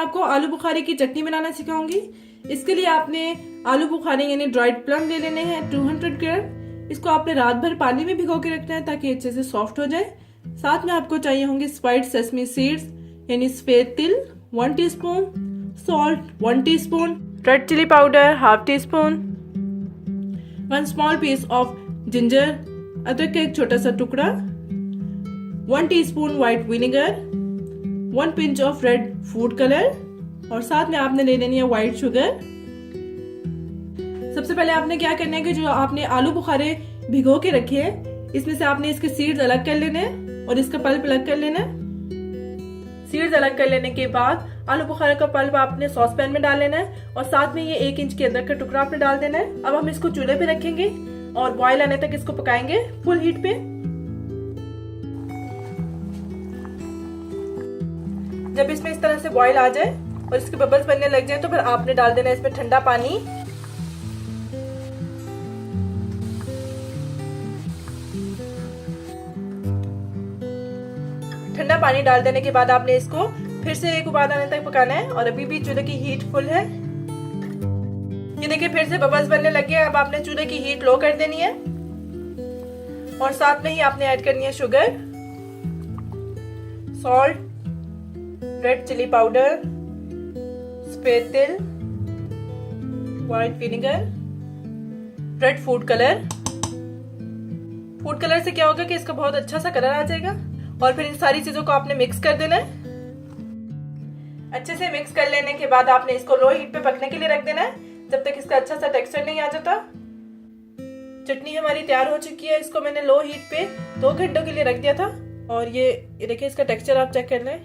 आपको आलू बुखारे की चटनी बनाना सिखाऊंगी। इसके लिए आपने आलू बुखारे यानी ड्राइड प्लम ले लेने हैं 200 ग्राम। इसको आपने रात भर पानी में भिगो के रखना है ताकि अच्छे से सॉफ्ट हो जाए। साथ में आपको चाहिए होंगे स्पाइस्ड सेसमी सीड्स यानी सफेद तिल 1 teaspoon, salt 1 teaspoon, red chilli powder ½ teaspoon, 1 small piece of ginger, अदरक का एक छोटा सा टुकड़ा, 1 teaspoon white vinegar, 1 pinch of red food colour और साथ में आपने ले लेनी है व्हाइट शुगर। सबसे पहले आपने क्या करना है कि जो आपने आलू बुखारे भिगो के रखे हैं इसमें से आपने इसके सीड्स अलग कर लेने हैं और इसका पल्प अलग कर लेना है। सीड्स अलग कर लेने के बाद आलू बुखारे का पल्प आपने सॉस पैन में डाल लेना है और साथ में ये 1 इंच के अदरक का टुकड़ा आपने डाल देना है। अब हम इसको चूल्हे पे रखेंगे और बॉयल आने तक इसको पकाएंगे फुल हीट पे। जब इसमें इस तरह से बॉयल आ जाए और इसके बबल्स बनने लग जाए तो फिर आपने डाल देना है इसमें ठंडा पानी। ठंडा पानी डाल देने के बाद आपने इसको फिर से एक उबाल आने तक पकाना है और अभी भी चूल्हे की हीट फुल है। ये देखिए फिर से बबल्स बनने लग गए। अब आपने चूल्हे की हीट लो कर देनी है और साथ में ही आपने ऐड करनी है sugar, salt, red chilli powder, सफेद तिल, white vinegar, red food colour. Food colour से क्या होगा कि इसका बहुत अच्छा सा कलर आ जाएगा और फिर इन सारी चीजों को आपने मिक्स कर देना है। अच्छे से मिक्स कर लेने के बाद आपने इसको लो हीट पे पकने के लिए रख देना है जब तक इसका अच्छा सा टेक्सचर नहीं आ जाता। चटनी हमारी तैयार हो चुकी है। इसको मैंने लो हीट पे 2 घंटों के लिए रख दिया था और ये देखिए इसका टेक्सचर आप चेक कर लें।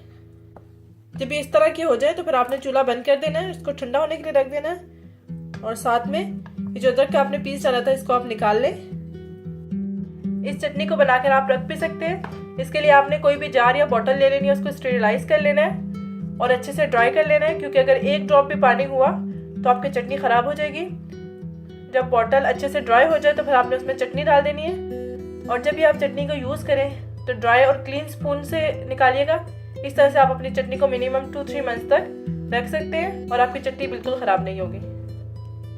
जब ये इस तरह की हो जाए तो फिर आपने चूल्हा बंद कर देना है, इसको ठंडा होने के लिए रख देना है और साथ में ये जो अदरक का आपने पीस डाला था इसको आप निकाल लें। इस चटनी को बनाकर आप रख भी सकते हैं। इसके लिए आपने कोई भी जार या बॉटल ले लेनी है, उसको स्टेरिलाइज कर लेना है और अच्छे से ड्राई कर लेना है क्योंकि अगर 1 ड्रॉप भी पानी हुआ तो आपकी चटनी खराब हो जाएगी। जब बॉटल अच्छे से ड्राई हो जाए तो फिर आपने उसमें चटनी डाल देनी है और जब भी आप चटनी को यूज़ करें तो ड्राई और क्लीन स्पून से निकालिएगा। इस तरह से आप अपनी चटनी को मिनिमम 2-3 मंथ्स तक रख सकते हैं और आपकी चटनी बिल्कुल ख़राब नहीं होगी।